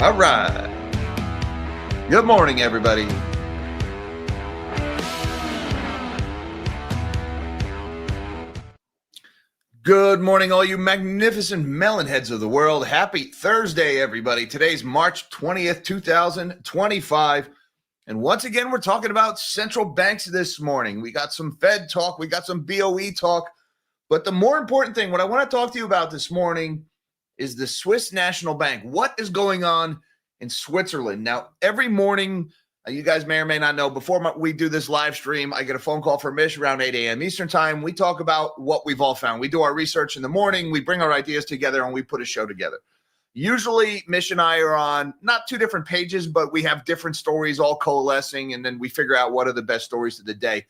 All right. Good morning, everybody. Good morning, all you magnificent melon heads of the world. Happy Thursday, everybody. Today's March 20th, 2025. And once again, we're talking about central banks this morning. We got some Fed talk. We got some BOE talk. But the more important thing, what I want to talk to you about this morning is the Swiss National Bank. What is going on in Switzerland? Now, every morning, you guys may or may not know, before we do this live stream, I get a phone call from Mish around 8 a.m. Eastern time. We talk about what we've all found. We do our research in the morning. We bring our ideas together, and we put a show together. Usually, Mish and I are on not two different pages, but we have different stories all coalescing, and then we figure out what are the best stories of the day.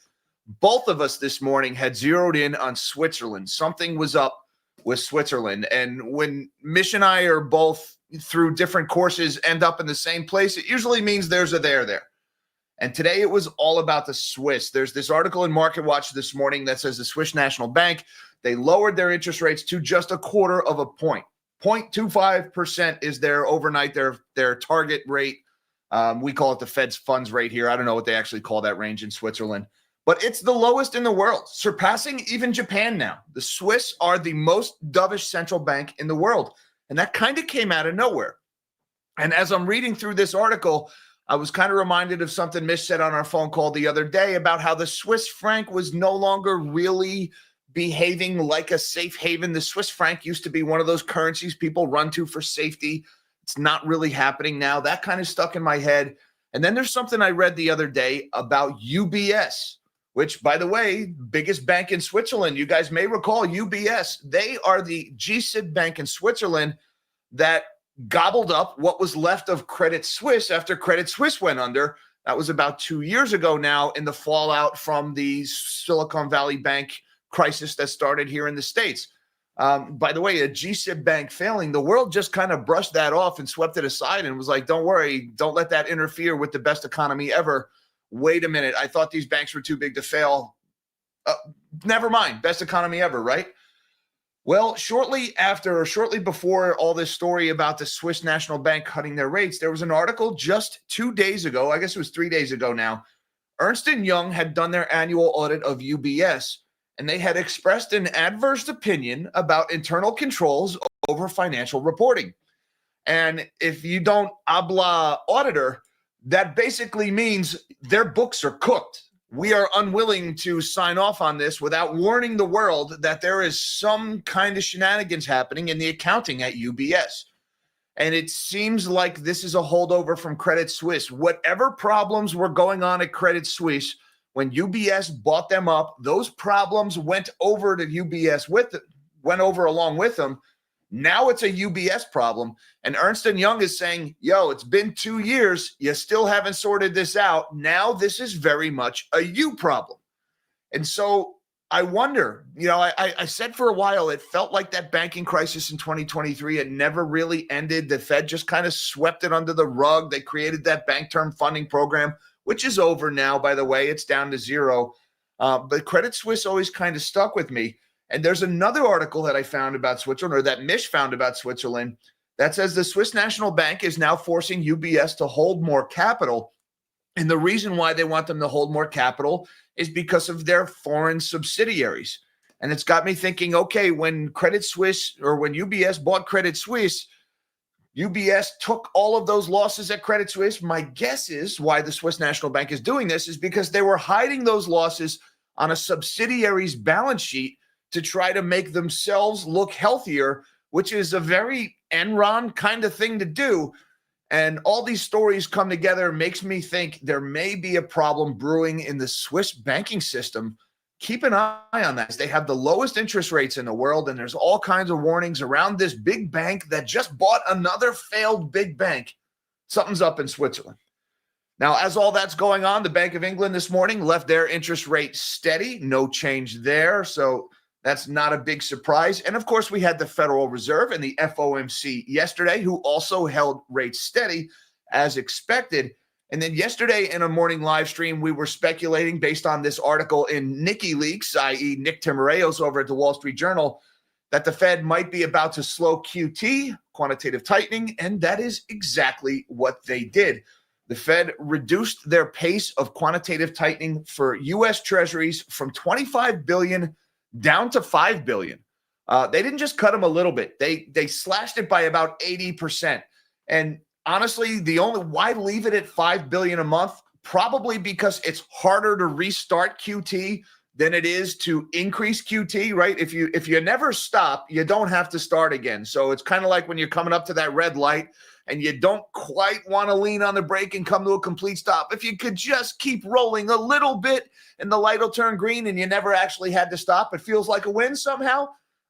Both of us this morning had zeroed in on Switzerland. Something was up with Switzerland. And when Mish and I are both through different courses end up in the same place, it usually means there's a there. And today it was all about the Swiss. There's this article in Market Watch this morning that says the Swiss National Bank, they lowered their interest rates to just a quarter of a point. 0.25% is their overnight, their target rate. We call it the Fed's funds rate here. I don't know what they actually call that range in Switzerland. But it's the lowest in the world, surpassing even Japan now. The Swiss are the most dovish central bank in the world. And that kind of came out of nowhere. And as I'm reading through this article, I was kind of reminded of something Mish said on our phone call the other day about how the Swiss franc was no longer really behaving like a safe haven. The Swiss franc used to be one of those currencies people run to for safety. It's not really happening now. That kind of stuck in my head. And then there's something I read the other day about UBS, which, by the way, biggest bank in Switzerland. You guys may recall UBS. They are the GSIB bank in Switzerland that gobbled up what was left of Credit Suisse after Credit Suisse went under. That was about 2 years ago now in the fallout from the Silicon Valley Bank crisis that started here in the States. By the way, a GSIB bank failing, the world just kind of brushed that off and swept it aside and was like, don't worry, don't let that interfere with the best economy ever. Wait a minute, I thought these banks were too big to fail. Never mind, best economy ever, right? Well, shortly before all this story about the Swiss National Bank cutting their rates, there was an article just 2 days ago, I guess it was 3 days ago now. Ernst & Young had done their annual audit of UBS, and they had expressed an adverse opinion about internal controls over financial reporting. And if you don't habla auditor, that basically means their books are cooked. We are unwilling to sign off on this without warning the world that there is some kind of shenanigans happening in the accounting at UBS. And it seems like this is a holdover from Credit Suisse. Whatever problems were going on at Credit Suisse, when UBS bought them up, those problems went over to UBS went over along with them. Now it's a UBS problem. And Ernst & Young is saying, yo, it's been 2 years. You still haven't sorted this out. Now this is very much a you problem. And so I wonder, I said for a while, it felt like that banking crisis in 2023, it never really ended. The Fed just kind of swept it under the rug. They created that bank term funding program, which is over now, by the way. It's down to zero. But Credit Suisse always kind of stuck with me. And there's another article that I found about Switzerland, or that Mish found about Switzerland, that says the Swiss National Bank is now forcing UBS to hold more capital. And the reason why they want them to hold more capital is because of their foreign subsidiaries. And it's got me thinking, okay, when Credit Suisse, or when UBS bought Credit Suisse, UBS took all of those losses at Credit Suisse. My guess is why the Swiss National Bank is doing this is because they were hiding those losses on a subsidiary's balance sheet to try to make themselves look healthier, which is a very Enron kind of thing to do. And all these stories come together makes me think there may be a problem brewing in the Swiss banking system. Keep an eye on that. They have the lowest interest rates in the world, and there's all kinds of warnings around this big bank that just bought another failed big bank. Something's up in Switzerland. Now, as all that's going on, the Bank of England this morning left their interest rate steady. No change there. So that's not a big surprise. And of course, we had the Federal Reserve and the FOMC yesterday, who also held rates steady as expected. And then yesterday in a morning live stream, we were speculating based on this article in Nicky Leaks, i.e. Nick Timiraos over at the Wall Street Journal, that the Fed might be about to slow QT, quantitative tightening, and that is exactly what they did. The Fed reduced their pace of quantitative tightening for U.S. Treasuries from $25 billion down to $5 billion. They didn't just cut them a little bit. They slashed it by about 80%. And honestly, why leave it at $5 billion a month? Probably because it's harder to restart QT than it is to increase QT, right? If you never stop, you don't have to start again. So it's kind of like when you're coming up to that red light and you don't quite want to lean on the brake and come to a complete stop. If you could just keep rolling a little bit and the light will turn green and you never actually had to stop, it feels like a win somehow.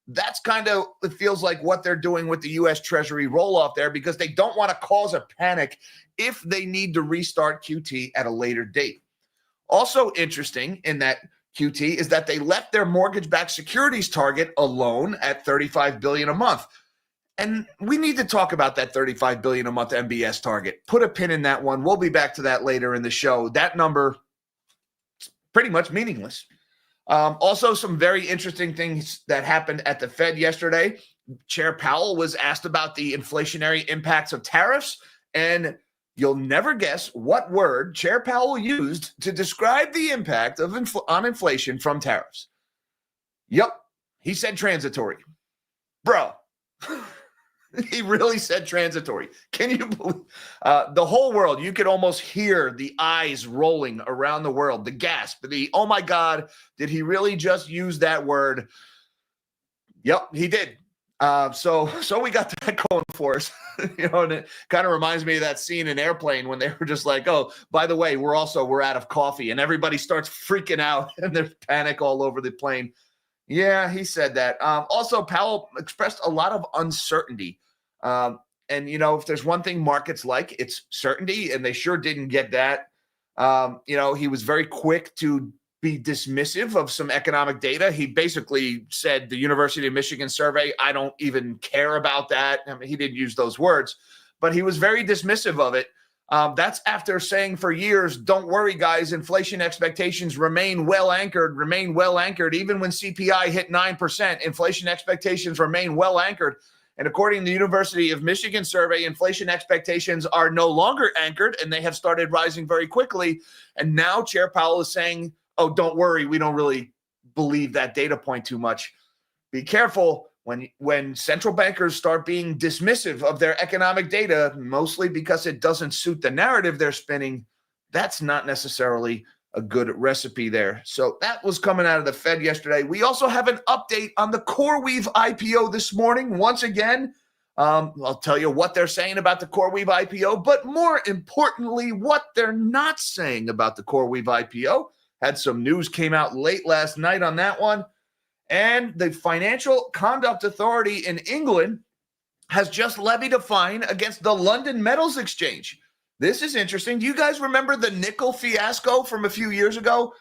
That's kind of, it feels like what they're doing with the U.S. Treasury roll-off there, because they don't want to cause a panic if they need to restart QT at a later date. Also interesting in that QT is that they left their mortgage-backed securities target alone at $35 billion a month. And we need to talk about that $35 billion a month MBS target. Put a pin in that one. We'll be back to that later in the show. That number is pretty much meaningless. Also, some very interesting things that happened at the Fed yesterday. Chair Powell was asked about the inflationary impacts of tariffs, and you'll never guess what word Chair Powell used to describe the impact of on inflation from tariffs. Yep, he said transitory. Bro, he really said transitory. Can you believe the whole world? You could almost hear the eyes rolling around the world, the gasp, oh my God, did he really just use that word? Yep, he did. So we got that going for us, and it kind of reminds me of that scene in Airplane when they were just like, oh, by the way, we're out of coffee, and everybody starts freaking out and there's panic all over the plane. Yeah, he said that. Also, Powell expressed a lot of uncertainty. And, if there's one thing markets like, it's certainty, and they sure didn't get that. He was very quick to be dismissive of some economic data. He basically said the University of Michigan survey, I don't even care about that. I mean, he didn't use those words, but he was very dismissive of it. That's after saying for years, don't worry, guys, inflation expectations remain well anchored. Even when CPI hit 9%, inflation expectations remain well anchored. And according to the University of Michigan survey, inflation expectations are no longer anchored, and they have started rising very quickly. And now Chair Powell is saying, oh, don't worry, we don't really believe that data point too much. Be careful when central bankers start being dismissive of their economic data, mostly because it doesn't suit the narrative they're spinning. That's not necessarily a good recipe there. So that was coming out of the Fed yesterday. We also have an update on the CoreWeave IPO this morning. Once again, I'll tell you what they're saying about the CoreWeave IPO, but more importantly, what they're not saying about the CoreWeave IPO. Had some news came out late last night on that one. And the Financial Conduct Authority in England has just levied a fine against the London Metals Exchange. This is interesting. Do you guys remember the nickel fiasco from a few years ago?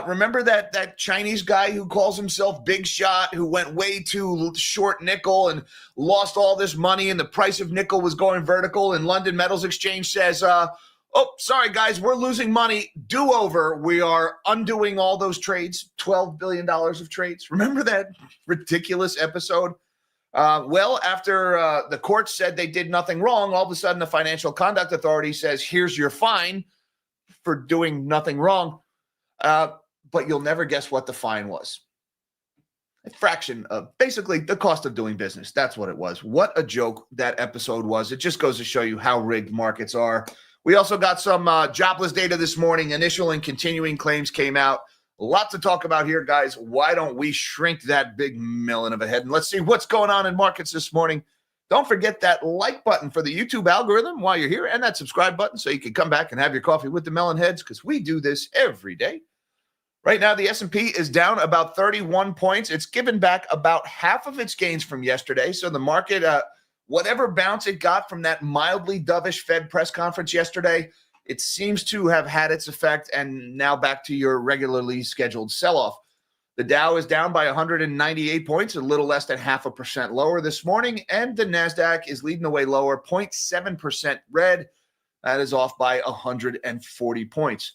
Remember that Chinese guy who calls himself Big Shot, who went way too short nickel and lost all this money, and the price of nickel was going vertical, and London Metals Exchange says, oh, sorry, guys, we're losing money. Do-over. We are undoing all those trades, $12 billion of trades. Remember that ridiculous episode? Well, after the court said they did nothing wrong, all of a sudden the Financial Conduct Authority says, here's your fine for doing nothing wrong. But you'll never guess what the fine was. A fraction of basically the cost of doing business. That's what it was. What a joke that episode was. It just goes to show you how rigged markets are. We also got some jobless data this morning. Initial and continuing claims came out. A lot to talk about here, guys. Why don't we shrink that big melon of a head? And let's see what's going on in markets this morning. Don't forget that like button for the YouTube algorithm while you're here, and that subscribe button so you can come back and have your coffee with the melon heads, because we do this every day. Right now, the S&P is down about 31 points. It's given back about half of its gains from yesterday. So the market, whatever bounce it got from that mildly dovish Fed press conference yesterday, it seems to have had its effect, and now back to your regularly scheduled sell-off. The Dow is down by 198 points, a little less than 0.5% lower this morning, and the NASDAQ is leading the way lower, 0.7% red. That is off by 140 points.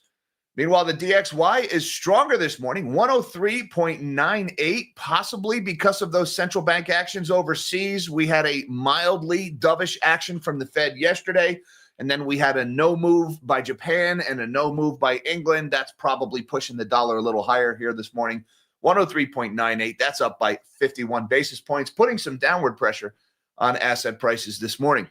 Meanwhile, the DXY is stronger this morning, 103.98, possibly because of those central bank actions overseas. We had a mildly dovish action from the Fed yesterday, and then we had a no move by Japan and a no move by England. That's probably pushing the dollar a little higher here this morning. 103.98, that's up by 51 basis points, putting some downward pressure on asset prices this morning.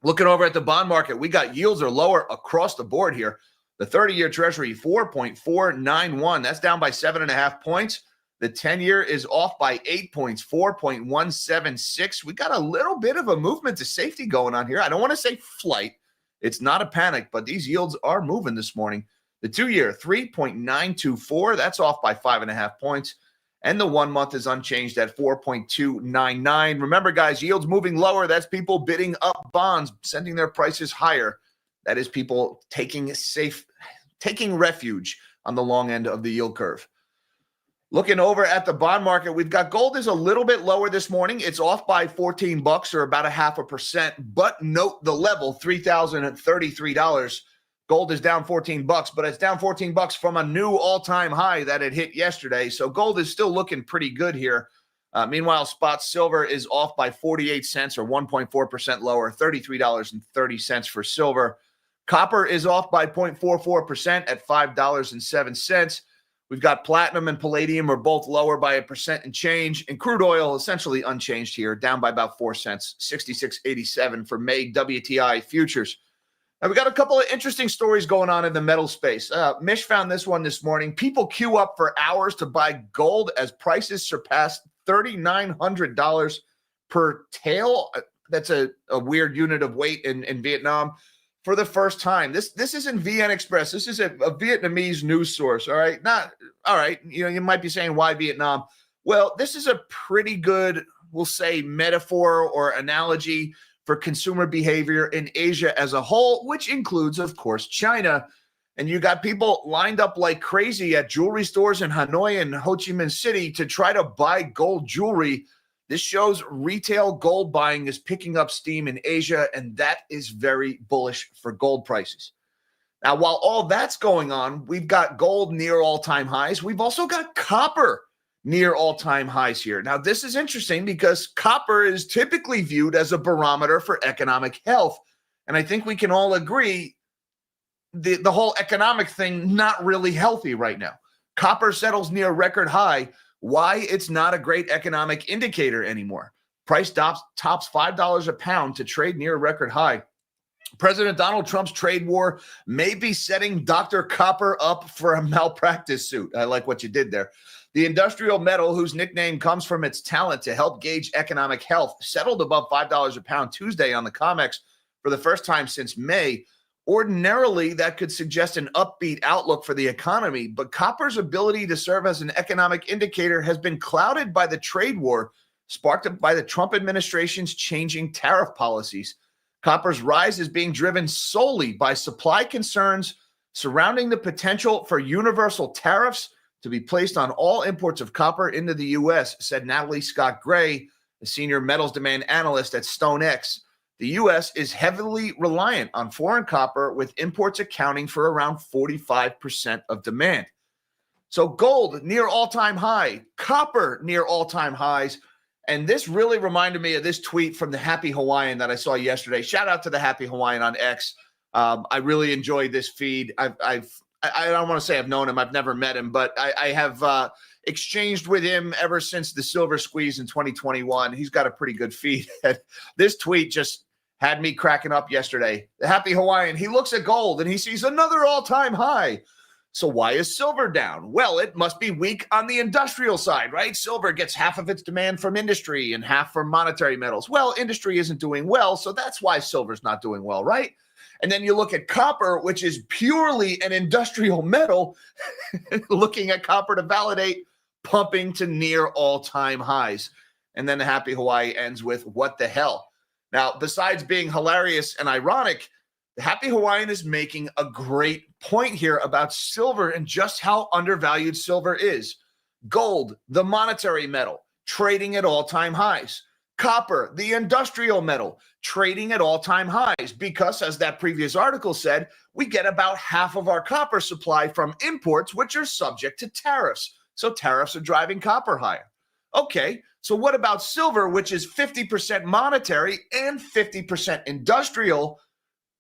Looking over at the bond market, we got yields are lower across the board here. The 30-year Treasury, 4.491. That's down by 7.5 points. The 10-year is off by 8 points, 4.176. We got a little bit of a movement to safety going on here. I don't want to say flight. It's not a panic, but these yields are moving this morning. The 2-year, 3.924. That's off by 5.5 points. And the 1 month is unchanged at 4.299. Remember, guys, yields moving lower. That's people bidding up bonds, sending their prices higher. That is people taking refuge on the long end of the yield curve. Looking over at the bond market, we've got gold is a little bit lower this morning. It's off by $14 or about 0.5%. But note the level, $3,033. Gold is down $14, but it's down $14 from a new all-time high that it hit yesterday. So gold is still looking pretty good here. Meanwhile, spot silver is off by 48 cents or 1.4% lower, $33.30 for silver. Copper is off by 0.44% at $5.07. We've got platinum and palladium are both lower by 1% and change. And crude oil essentially unchanged here, down by about 4 cents, 66.87 for May WTI futures. Now, we got a couple of interesting stories going on in the metal space. Mish found this one this morning. People queue up for hours to buy gold as prices surpass $3,900 per tael. That's a weird unit of weight in Vietnam. For the first time. This isn't VN Express. This is a Vietnamese news source, all right? You might be saying, why Vietnam? Well, this is a pretty good, we'll say, metaphor or analogy for consumer behavior in Asia as a whole, which includes, of course, China. And you got people lined up like crazy at jewelry stores in Hanoi and Ho Chi Minh City to try to buy gold jewelry. This shows retail gold buying is picking up steam in Asia, and that is very bullish for gold prices. Now, while all that's going on, we've got gold near all-time highs. We've also got copper near all-time highs here. Now, this is interesting because copper is typically viewed as a barometer for economic health. And I think we can all agree the whole economic thing not really healthy right now. Copper settles near record high. Why it's not a great economic indicator anymore. Price tops $5 a pound to trade near a record high. President Donald Trump's trade war may be setting Dr. Copper up for a malpractice suit. I like what you did there. The industrial metal, whose nickname comes from its talent to help gauge economic health, settled above $5 a pound Tuesday on the COMEX for the first time since May. Ordinarily, that could suggest an upbeat outlook for the economy, but copper's ability to serve as an economic indicator has been clouded by the trade war sparked by the Trump administration's changing tariff policies. Copper's rise is being driven solely by supply concerns surrounding the potential for universal tariffs to be placed on all imports of copper into the U.S., said Natalie Scott Gray, a senior metals demand analyst at StoneX. The U.S. is heavily reliant on foreign copper, with imports accounting for around 45% of demand. So gold near all-time high, copper near all-time highs. And this really reminded me of this tweet from the Happy Hawaiian that I saw yesterday. Shout out to the Happy Hawaiian on X. I really enjoyed this feed. I don't want to say I've known him. I've never met him, but I have exchanged with him ever since the silver squeeze in 2021. He's got a pretty good feed. This tweet just had me cracking up yesterday. The Happy Hawaiian, he looks at gold and he sees another all-time high. So why is silver down? Well, it must be weak on the industrial side, right? Silver gets half of its demand from industry and half from monetary metals. Well, industry isn't doing well, so that's why silver's not doing well, right? And then you look at copper, which is purely an industrial metal, looking at copper to validate, pumping to near all-time highs. And then the Happy Hawaii ends with, what the hell? Now, besides being hilarious and ironic, the Happy Hawaiian is making a great point here about silver and just how undervalued silver is. Gold, the monetary metal, trading at all-time highs. Copper, the industrial metal, trading at all-time highs because, as that previous article said, we get about half of our copper supply from imports, which are subject to tariffs. So tariffs are driving copper higher. Okay, so what about silver, which is 50% monetary and 50% industrial?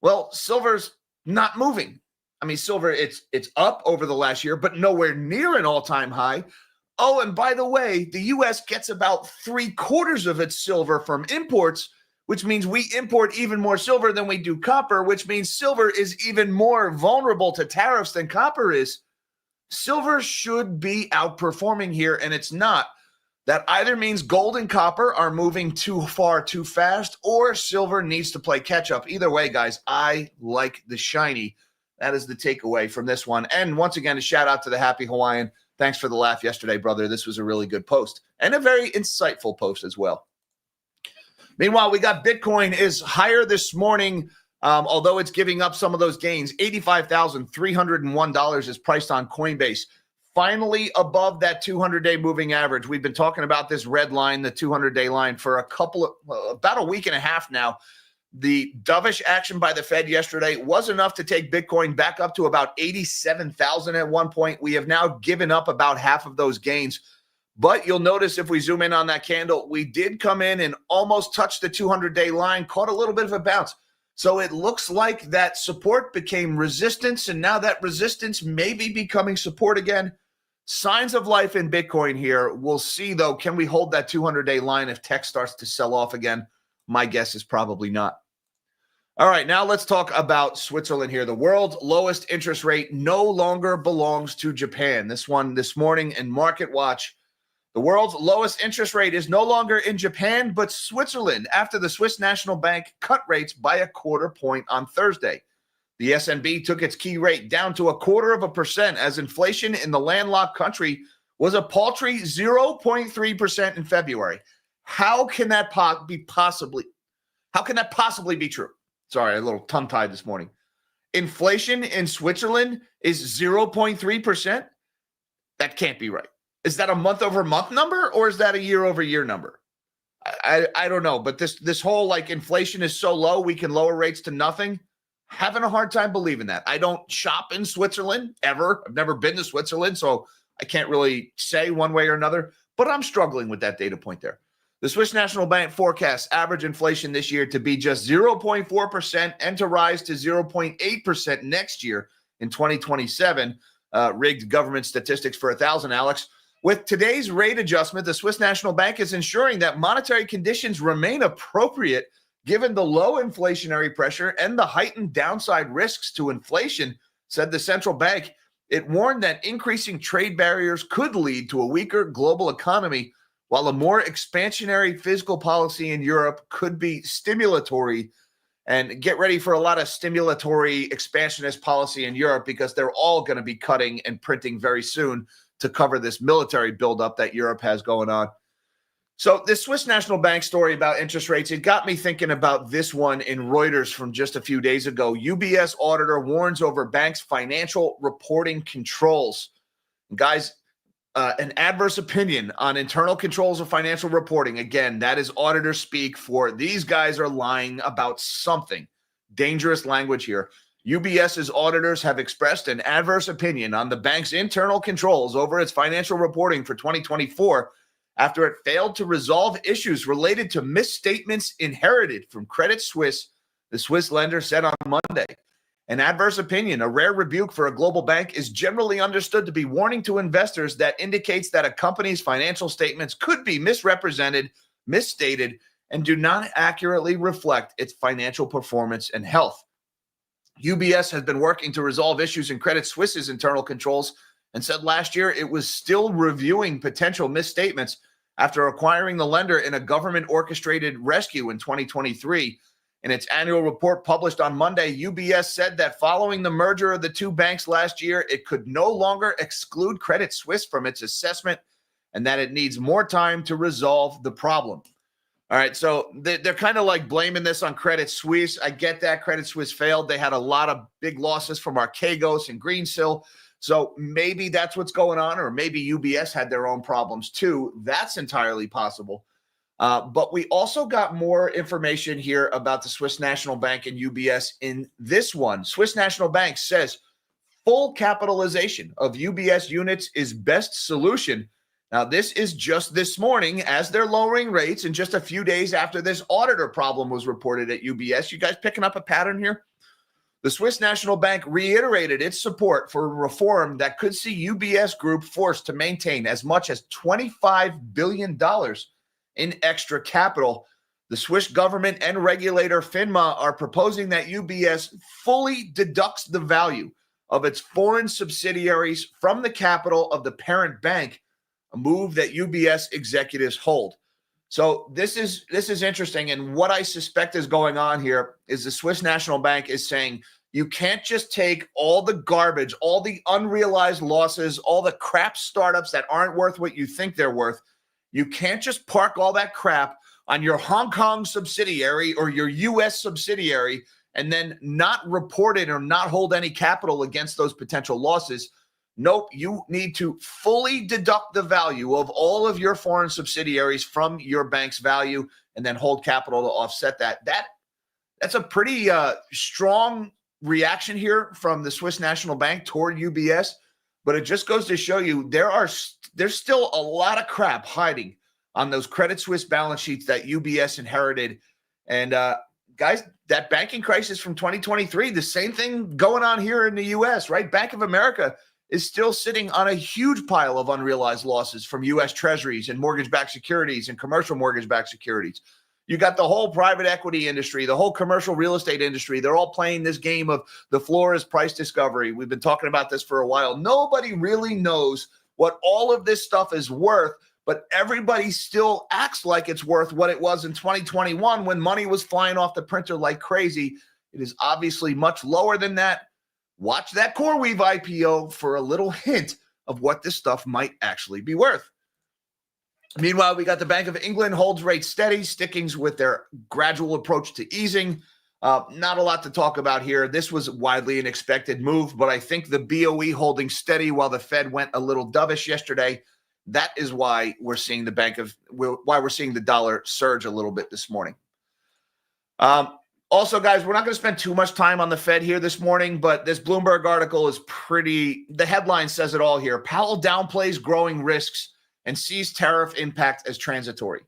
Well, silver's not moving. I mean, silver, it's up over the last year, but nowhere near an all-time high. Oh, and by the way, the U.S. gets about 3/4 of its silver from imports, which means we import even more silver than we do copper, which means silver is even more vulnerable to tariffs than copper is. Silver should be outperforming here, and it's not. That either means gold and copper are moving too far too fast, or silver needs to play catch up. Either way, guys, I like the shiny. That is the takeaway from this one. And once again, a shout out to the Happy Hawaiian. Thanks for the laugh yesterday, brother. This was a really good post and a very insightful post as well. Meanwhile, we got Bitcoin is higher this morning, although it's giving up some of those gains. $85,301 is priced on Coinbase. Finally above that 200-day moving average. We've been talking about this red line, the 200-day line, for about a week and a half now. The dovish action by the Fed yesterday was enough to take Bitcoin back up to about 87,000 at one point. We have now given up about half of those gains. But you'll notice if we zoom in on that candle, we did come in and almost touch the 200-day line, caught a little bit of a bounce. So it looks like that support became resistance, and now that resistance may be becoming support again. Signs of life in Bitcoin here. We'll see, though, can we hold that 200-day line if tech starts to sell off again? My guess is probably not. All right, now let's talk about Switzerland here. The world's lowest interest rate no longer belongs to Japan. This one this morning in Market Watch. The world's lowest interest rate is no longer in Japan, but Switzerland, after the Swiss National Bank cut rates by 1/4 point on Thursday. The SNB took its key rate down to 1/4% as inflation in the landlocked country was a paltry 0.3% in February. How can that possibly be true? Sorry, a little tongue-tied this morning. Inflation in Switzerland is 0.3%? That can't be right. Is that a month-over-month number, or is that a year-over-year number? I don't know, but this whole, like, inflation is so low we can lower rates to nothing, having a hard time believing that. I don't shop in Switzerland, ever. I've never been to Switzerland, so I can't really say one way or another, but I'm struggling with that data point there. The Swiss National Bank forecasts average inflation this year to be just 0.4% and to rise to 0.8% next year in 2027. Rigged government statistics for 1,000, Alex. With today's rate adjustment, the Swiss National Bank is ensuring that monetary conditions remain appropriate given the low inflationary pressure and the heightened downside risks to inflation, said the central bank. It warned that increasing trade barriers could lead to a weaker global economy, while a more expansionary fiscal policy in Europe could be stimulatory. And get ready for a lot of stimulatory expansionist policy in Europe, because they're all going to be cutting and printing very soon to cover this military buildup that Europe has going on. So this Swiss National Bank story about interest rates, it got me thinking about this one in Reuters from just a few days ago. UBS auditor warns over banks' financial reporting controls. Guys, an adverse opinion on internal controls of financial reporting. Again, that is auditor speak for these guys are lying about something. Dangerous language here. UBS's auditors have expressed an adverse opinion on the bank's internal controls over its financial reporting for 2024 after it failed to resolve issues related to misstatements inherited from Credit Suisse, the Swiss lender said on Monday. An adverse opinion, a rare rebuke for a global bank, is generally understood to be warning to investors that indicates that a company's financial statements could be misrepresented, misstated, and do not accurately reflect its financial performance and health. UBS has been working to resolve issues in Credit Suisse's internal controls and said last year it was still reviewing potential misstatements after acquiring the lender in a government-orchestrated rescue in 2023. In its annual report published on Monday, UBS said that following the merger of the two banks last year, it could no longer exclude Credit Suisse from its assessment and that it needs more time to resolve the problem. All right, so they're kind of like blaming this on Credit Suisse. I get that. Credit Suisse failed. They had a lot of big losses from Archegos and Greensill. So maybe that's what's going on, or maybe UBS had their own problems too. That's entirely possible. But we also got more information here about the Swiss National Bank and UBS in this one. Swiss National Bank says full capitalization of UBS units is best solution. Now, this is just this morning as they're lowering rates and just a few days after this auditor problem was reported at UBS. You guys picking up a pattern here? The Swiss National Bank reiterated its support for reform that could see UBS Group forced to maintain as much as $25 billion in extra capital. The Swiss government and regulator FINMA are proposing that UBS fully deducts the value of its foreign subsidiaries from the capital of the parent bank, a move that UBS executives hold. So this is interesting, and what I suspect is going on here is the Swiss National Bank is saying you can't just take all the garbage, all the unrealized losses, all the crap startups that aren't worth what you think they're worth. You can't just park all that crap on your Hong Kong subsidiary or your U.S. subsidiary and then not report it or not hold any capital against those potential losses. Nope, you need to fully deduct the value of all of your foreign subsidiaries from your bank's value and then hold capital to offset that. That's a pretty strong reaction here from the Swiss National Bank toward UBS, but it just goes to show you there's still a lot of crap hiding on those Credit Suisse balance sheets that UBS inherited. And guys, that banking crisis from 2023, the same thing going on here in the U.S., right? Bank of America is still sitting on a huge pile of unrealized losses from U.S. treasuries and mortgage-backed securities and commercial mortgage-backed securities. You got the whole private equity industry, the whole commercial real estate industry. They're all playing this game of the floor is price discovery. We've been talking about this for a while. Nobody really knows what all of this stuff is worth, but everybody still acts like it's worth what it was in 2021 when money was flying off the printer like crazy. It is obviously much lower than that. Watch that CoreWeave IPO for a little hint of what this stuff might actually be worth. Meanwhile, we got the Bank of England holds rates steady, sticking with their gradual approach to easing. Not a lot to talk about here. This was widely an expected move, but I think the BOE holding steady while the Fed went a little dovish yesterday. That is why we're seeing the dollar surge a little bit this morning. Also, guys, we're not going to spend too much time on the Fed here this morning, but this Bloomberg article is the headline says it all here. Powell downplays growing risks and sees tariff impact as transitory.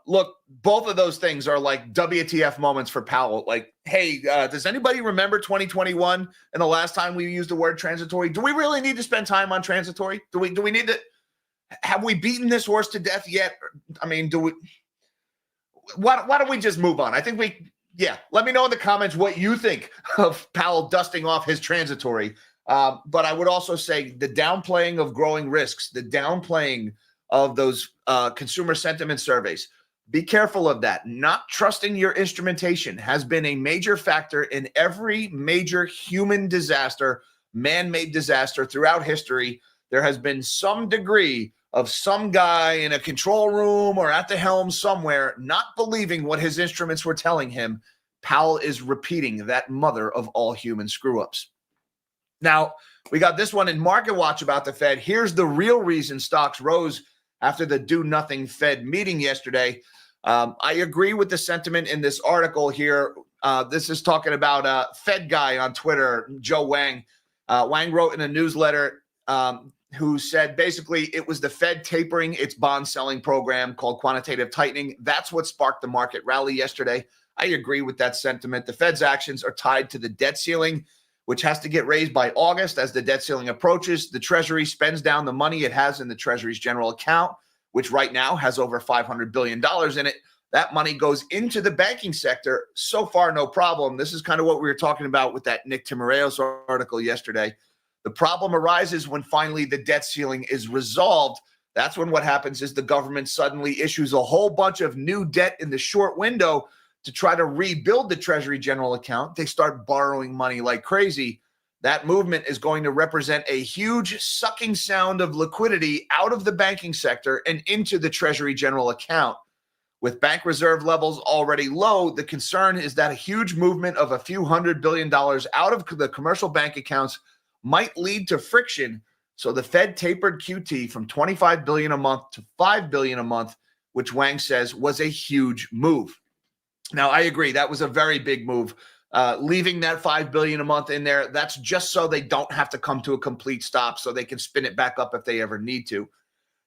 Look, both of those things are like WTF moments for Powell. Like, hey, does anybody remember 2021 and the last time we used the word transitory? Do we really need to spend time on transitory? Do we need to? Have we beaten this horse to death yet? I mean, why don't we just move on? I think let me know in the comments what you think of Powell dusting off his transitory. But I would also say the downplaying of growing risks, the downplaying of those consumer sentiment surveys. Be careful of that. Not trusting your instrumentation has been a major factor in every major human disaster, man-made disaster throughout history. There has been some degree of some guy in a control room or at the helm somewhere not believing what his instruments were telling him. Powell is repeating that mother of all human screw-ups. Now, we got this one in Market Watch about the Fed. Here's the real reason stocks rose after the do-nothing Fed meeting yesterday. I agree with the sentiment in this article here. This is talking about a Fed guy on Twitter, Joe Wang. Wang wrote in a newsletter who said basically it was the Fed tapering its bond selling program called quantitative tightening. That's what sparked the market rally yesterday. I agree with that sentiment. The Fed's actions are tied to the debt ceiling, which has to get raised by August. As the debt ceiling approaches, the Treasury spends down the money it has in the Treasury's general account, which right now has over $500 billion in it. That money goes into the banking sector. So far, no problem. This is kind of what we were talking about with that Nick Timoreos article yesterday. The problem arises when finally the debt ceiling is resolved. That's when what happens is the government suddenly issues a whole bunch of new debt in the short window to try to rebuild the Treasury general account. They start borrowing money like crazy. That movement is going to represent a huge sucking sound of liquidity out of the banking sector and into the Treasury general account. With bank reserve levels already low, the concern is that a huge movement of a few $100 billion out of the commercial bank accounts might lead to friction. So the Fed tapered QT from $25 billion a month to $5 billion a month, which Wang says was a huge move. Now, I agree. That was a very big move. Leaving that $5 billion a month in there, that's just so they don't have to come to a complete stop, so they can spin it back up if they ever need to.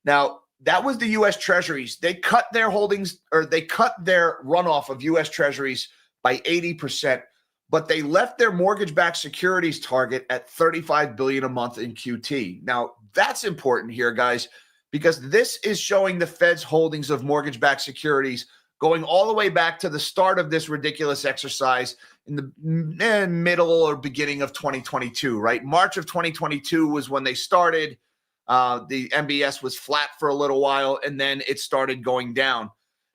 Now, that was the U.S. Treasuries. They cut their holdings, or they cut their runoff of U.S. Treasuries by 80%, but they left their mortgage-backed securities target at $35 billion a month in QT. Now, that's important here, guys, because this is showing the Fed's holdings of mortgage-backed securities going all the way back to the start of this ridiculous exercise in the middle or beginning of 2022, right? March of 2022 was when they started. The MBS was flat for a little while, and then it started going down.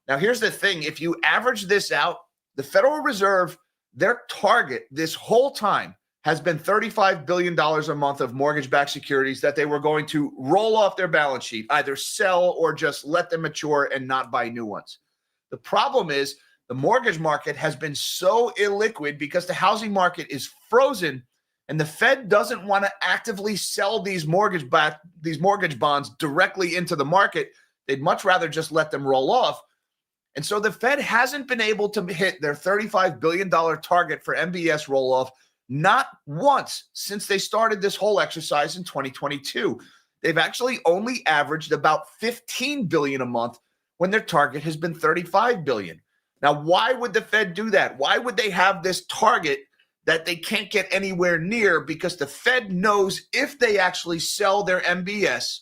Now, here's the thing. If you average this out, the Federal Reserve, their target this whole time has been $35 billion a month of mortgage-backed securities that they were going to roll off their balance sheet, either sell or just let them mature and not buy new ones. The problem is the mortgage market has been so illiquid because the housing market is frozen, and the Fed doesn't want to actively sell these mortgage bonds directly into the market. They'd much rather just let them roll off. And so the Fed hasn't been able to hit their $35 billion target for MBS roll-off not once since they started this whole exercise in 2022. They've actually only averaged about $15 billion a month when their target has been $35 billion. Now, why would the Fed do that? Why would they have this target that they can't get anywhere near? Because the Fed knows if they actually sell their MBS,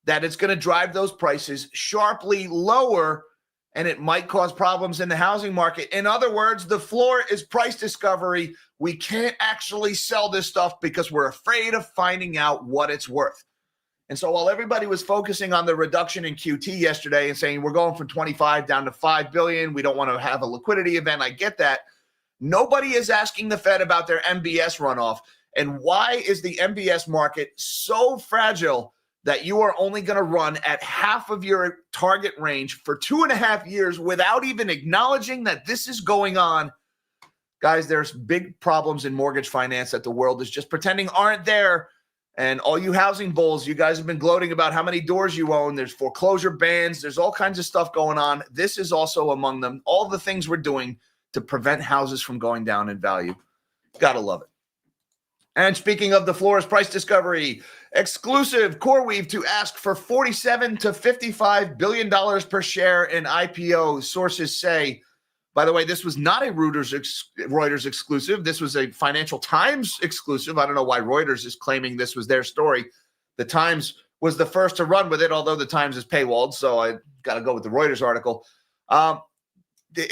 that it's going to drive those prices sharply lower, and it might cause problems in the housing market. In other words, the floor is price discovery. We can't actually sell this stuff because we're afraid of finding out what it's worth. And so while everybody was focusing on the reduction in QT yesterday and saying we're going from 25 down to 5 billion, we don't want to have a liquidity event, I get that. Nobody is asking the Fed about their MBS runoff. And why is the MBS market so fragile that you are only going to run at half of your target range for 2.5 years without even acknowledging that this is going on? Guys, there's big problems in mortgage finance that the world is just pretending aren't there. And all you housing bulls, you guys have been gloating about how many doors you own. There's foreclosure bans. There's all kinds of stuff going on. This is also among them. All the things we're doing to prevent houses from going down in value. Gotta love it. And speaking of the floor's price discovery, exclusive CoreWeave to ask for $47 to $55 billion per share in IPO, sources say. By the way, this was not a Reuters exclusive. This was a Financial Times exclusive. I don't know why Reuters is claiming this was their story. The Times was the first to run with it, although the Times is paywalled, so I got to go with the Reuters article. The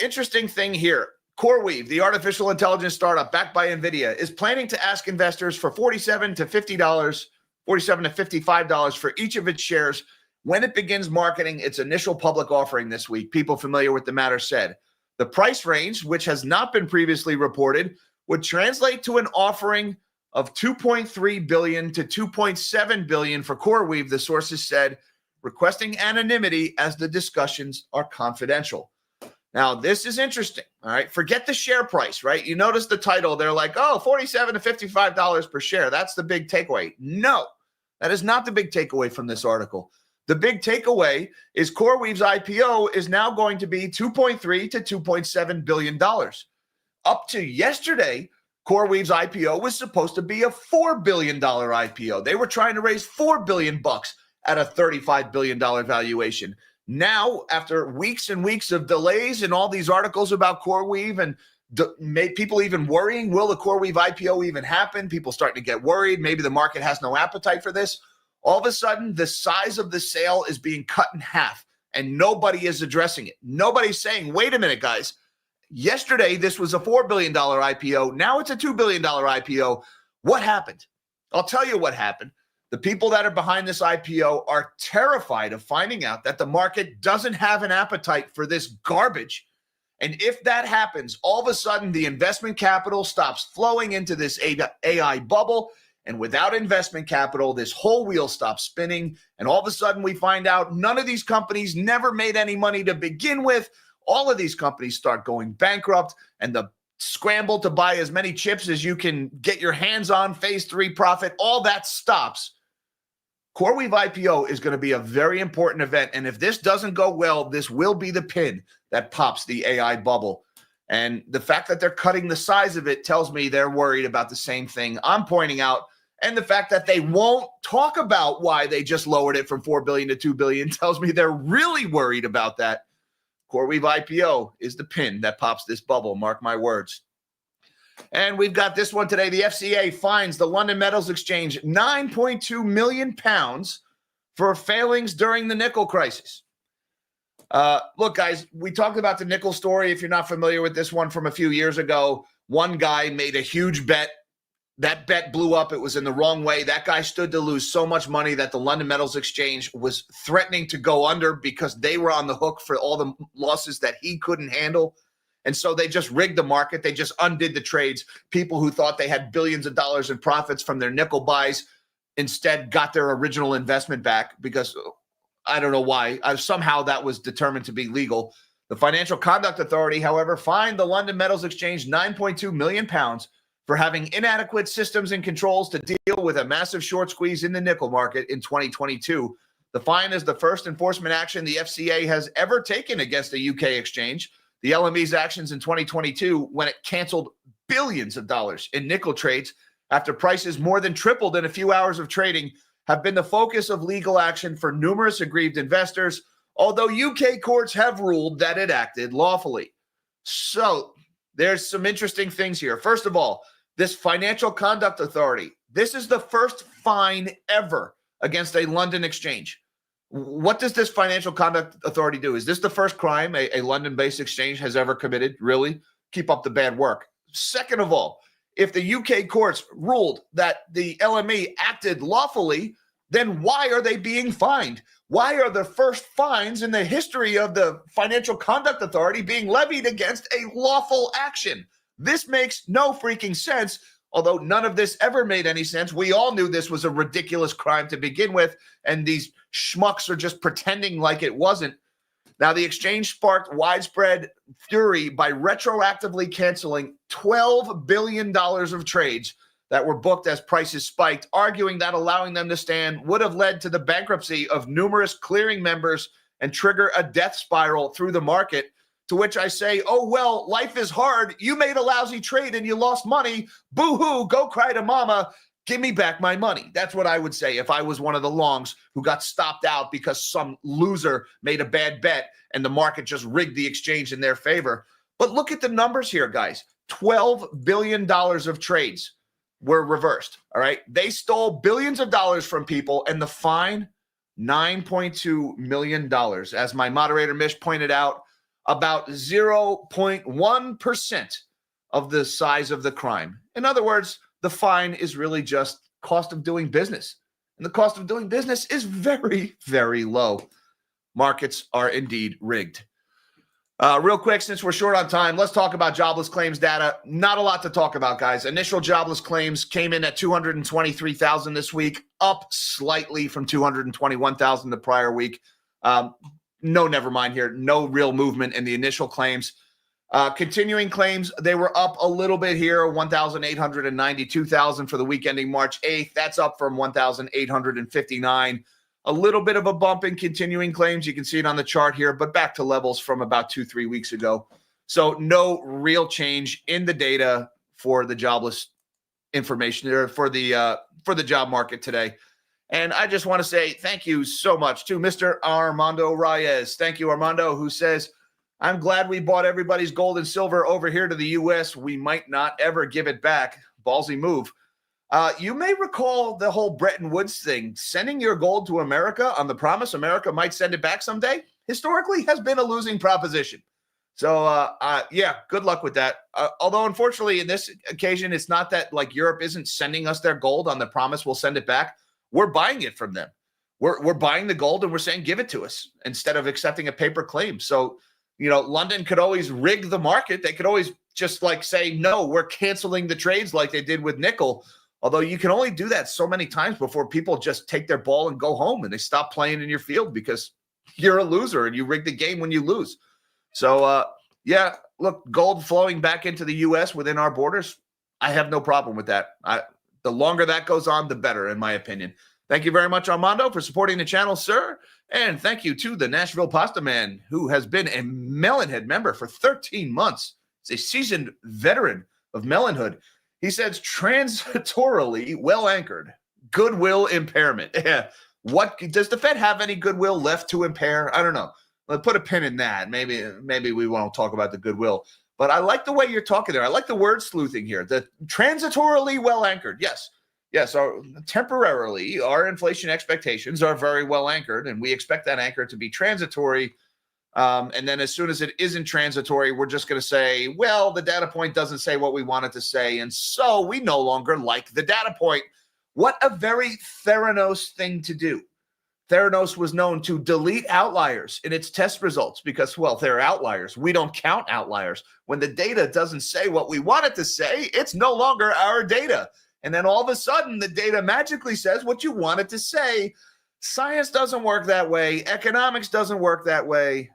interesting thing here, CoreWeave, the artificial intelligence startup backed by NVIDIA, is planning to ask investors for $47 to $55 for each of its shares when it begins marketing its initial public offering this week. People familiar with the matter said. The price range, which has not been previously reported, would translate to an offering of $2.3 billion to $2.7 billion for CoreWeave, the sources said, requesting anonymity as the discussions are confidential. Now, this is interesting, all right? Forget the share price, right? You notice the title. They're like, oh, $47 to $55 per share. That's the big takeaway. No, that is not the big takeaway from this article. The big takeaway is CoreWeave's IPO is now going to be $2.3 to $2.7 billion. Up to yesterday, CoreWeave's IPO was supposed to be a $4 billion IPO. They were trying to raise $4 billion at a $35 billion valuation. Now, after weeks and weeks of delays and all these articles about CoreWeave and made people even worrying, will the CoreWeave IPO even happen? People starting to get worried. Maybe the market has no appetite for this. All of a sudden, the size of the sale is being cut in half, and nobody is addressing it. Nobody's saying, wait a minute, guys. Yesterday, this was a $4 billion IPO. Now it's a $2 billion IPO. What happened? I'll tell you what happened. The people that are behind this IPO are terrified of finding out that the market doesn't have an appetite for this garbage. And if that happens, all of a sudden, the investment capital stops flowing into this AI bubble. And without investment capital, this whole wheel stops spinning. And all of a sudden, we find out none of these companies never made any money to begin with. All of these companies start going bankrupt, and the scramble to buy as many chips as you can get your hands on, phase 3 profit, all that stops. CoreWeave IPO is going to be a very important event. And if this doesn't go well, this will be the pin that pops the AI bubble. And the fact that they're cutting the size of it tells me they're worried about the same thing I'm pointing out. And the fact that they won't talk about why they just lowered it from 4 billion to 2 billion tells me they're really worried about that. CoreWeave IPO is the pin that pops this bubble. Mark my words. And we've got this one today. The FCA fines the London Metals Exchange £9.2 million for failings during the nickel crisis. Look, guys, we talked about the nickel story. If you're not familiar with this one from a few years ago, one guy made a huge bet. That bet blew up. It was in the wrong way. That guy stood to lose so much money that the London Metals Exchange was threatening to go under because they were on the hook for all the losses that he couldn't handle. And so they just rigged the market. They just undid the trades. People who thought they had billions of dollars in profits from their nickel buys instead got their original investment back because I don't know why. Somehow that was determined to be legal. The Financial Conduct Authority, however, fined the London Metals Exchange £9.2 million for having inadequate systems and controls to deal with a massive short squeeze in the nickel market in 2022. The fine is the first enforcement action the FCA has ever taken against a UK exchange. The LME's actions in 2022, when it canceled billions of dollars in nickel trades after prices more than tripled in a few hours of trading, have been the focus of legal action for numerous aggrieved investors, although UK courts have ruled that it acted lawfully. So there's some interesting things here. First of all, this Financial Conduct Authority, this is the first fine ever against a London exchange. What does this Financial Conduct Authority do? Is this the first crime a London-based exchange has ever committed? Really? Keep up the bad work. Second of all, if the UK courts ruled that the LME acted lawfully, then why are they being fined? Why are the first fines in the history of the Financial Conduct Authority being levied against a lawful action? This makes no freaking sense. Although none of this ever made any sense. We all knew this was a ridiculous crime to begin with, and these schmucks are just pretending like it wasn't. Now, the exchange sparked widespread fury by retroactively canceling $12 billion of trades that were booked as prices spiked, arguing that allowing them to stand would have led to the bankruptcy of numerous clearing members and trigger a death spiral through the market. To which I say, oh, well, life is hard. You made a lousy trade and you lost money. Boo-hoo, go cry to mama. Give me back my money. That's what I would say if I was one of the longs who got stopped out because some loser made a bad bet and the market just rigged the exchange in their favor. But look at the numbers here, guys. $12 billion of trades were reversed, all right? They stole billions of dollars from people, and the fine, $9.2 million. As my moderator, Mish, pointed out, about 0.1% of the size of the crime. In other words, the fine is really just cost of doing business. And the cost of doing business is very, very low. Markets are indeed rigged. Real quick, since we're short on time, let's talk about jobless claims data. Not a lot to talk about, guys. Initial jobless claims came in at 223,000 this week, up slightly from 221,000 the prior week. No, never mind here. No real movement in the initial claims. Continuing claims, they were up a little bit here, 1,892,000 for the week ending March 8th. That's up from 1,859. A little bit of a bump in continuing claims. You can see it on the chart here, but back to levels from about 2-3 weeks ago. So no real change in the data for the jobless information or for the job market today. And I just want to say thank you so much to Mr. Armando Reyes. Thank you, Armando, who says, I'm glad we bought everybody's gold and silver over here to the U.S. We might not ever give it back. Ballsy move. You may recall the whole Bretton Woods thing. Sending your gold to America on the promise America might send it back someday historically has been a losing proposition. So, yeah, good luck with that. Although, unfortunately, in this occasion, it's not that like Europe isn't sending us their gold on the promise we'll send it back. We're buying it from them. We're buying the gold and we're saying give it to us instead of accepting a paper claim. So, you know, London could always rig the market. They could always just like say, no, we're canceling the trades like they did with nickel. Although you can only do that so many times before people just take their ball and go home and they stop playing in your field because you're a loser and you rig the game when you lose. So, yeah, look, gold flowing back into the U.S. within our borders, I have no problem with that. The longer that goes on, the better, in my opinion. Thank you very much, Armando, for supporting the channel, sir. And thank you to the Nashville Pasta Man, who has been a Melonhead member for 13 months. He's a seasoned veteran of Melonhood. He says, transitorily well anchored, goodwill impairment. Yeah. What does the Fed have any goodwill left to impair? I don't know. Let's put a pin in that. Maybe we won't talk about the goodwill. But I like the way you're talking there. I like the word sleuthing here. The transitorily well anchored. Yes. Temporarily, our inflation expectations are very well anchored, and we expect that anchor to be transitory. And then as soon as it isn't transitory, we're just going to say, well, the data point doesn't say what we want it to say, and so we no longer like the data point. What a very Theranos thing to do. Theranos was known to delete outliers in its test results because, well, they're outliers. We don't count outliers. When the data doesn't say what we want it to say, it's no longer our data. And then all of a sudden, the data magically says what you want it to say. Science doesn't work that way. Economics doesn't work that way.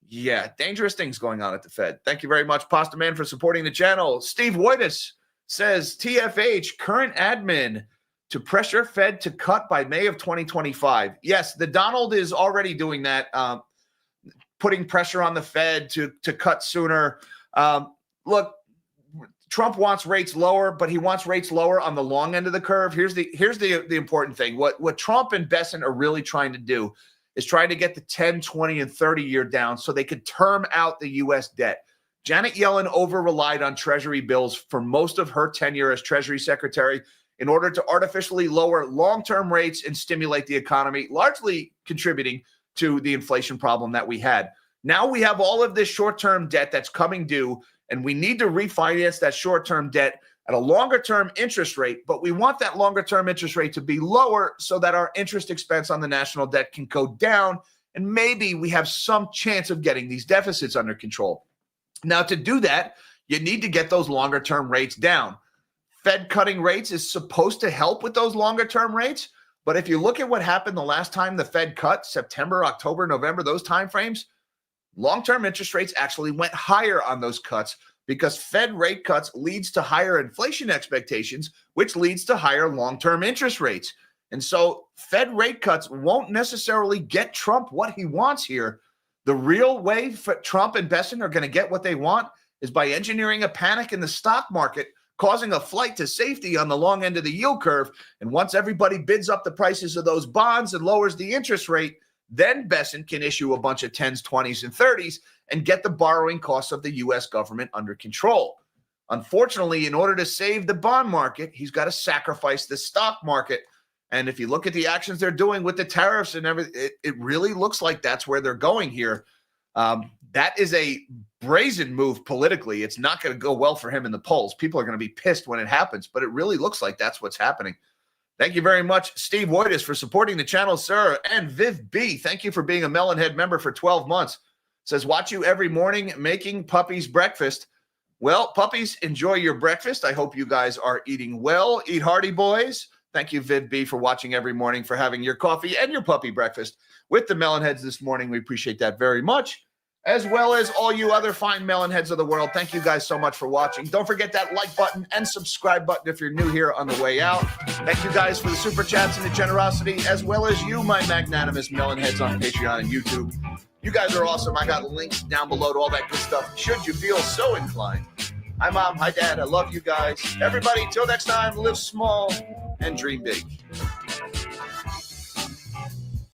Yeah, dangerous things going on at the Fed. Thank you very much, Pasta Man, for supporting the channel. Steve Woitis says, TFH, current admin to pressure Fed to cut by May of 2025. Yes, the Donald is already doing that, putting pressure on the Fed to cut sooner. Look, Trump wants rates lower, but he wants rates lower on the long end of the curve. Here's the important thing. What Trump and Bessent are really trying to do is trying to get the 10, 20, and 30-year down so they could term out the U.S. debt. Janet Yellen over-relied on Treasury bills for most of her tenure as Treasury Secretary in order to artificially lower long-term rates and stimulate the economy, largely contributing to the inflation problem that we had. Now we have all of this short-term debt that's coming due, and we need to refinance that short-term debt at a longer-term interest rate, but we want that longer-term interest rate to be lower so that our interest expense on the national debt can go down, and maybe we have some chance of getting these deficits under control. Now, to do that, you need to get those longer-term rates down. Fed cutting rates is supposed to help with those longer-term rates, but if you look at what happened the last time the Fed cut, September, October, November, those timeframes, long-term interest rates actually went higher on those cuts because Fed rate cuts leads to higher inflation expectations, which leads to higher long-term interest rates. And so Fed rate cuts won't necessarily get Trump what he wants here. The real way for Trump and Bessent are going to get what they want is by engineering a panic in the stock market, causing a flight to safety on the long end of the yield curve. And once everybody bids up the prices of those bonds and lowers the interest rate, then Bessent can issue a bunch of 10s, 20s, and 30s and get the borrowing costs of the U.S. government under control. Unfortunately, in order to save the bond market, he's got to sacrifice the stock market. And if you look at the actions they're doing with the tariffs and everything, it really looks like that's where they're going here. That is a brazen move politically. It's not going to go well for him in the polls. People are going to be pissed when it happens, but it really looks like that's what's happening. Thank you very much, Steve Woitis, for supporting the channel, sir. And Viv B, thank you for being a Melonhead member for 12 months. Says, watch you every morning making puppies breakfast. Well, puppies, enjoy your breakfast. I hope you guys are eating well. Eat hearty, boys. Thank you, Viv B, for watching every morning, for having your coffee and your puppy breakfast with the Melonheads this morning. We appreciate that very much, as well as all you other fine Melonheads of the world. Thank you guys so much for watching. Don't forget that like button and subscribe button if you're new here on the way out. Thank you guys for the super chats and the generosity, as well as you, my magnanimous Melonheads on Patreon and YouTube. You guys are awesome. I got links down below to all that good stuff, should you feel so inclined. Hi, Mom. Hi, Dad. I love you guys. Everybody, till next time, live small and dream big.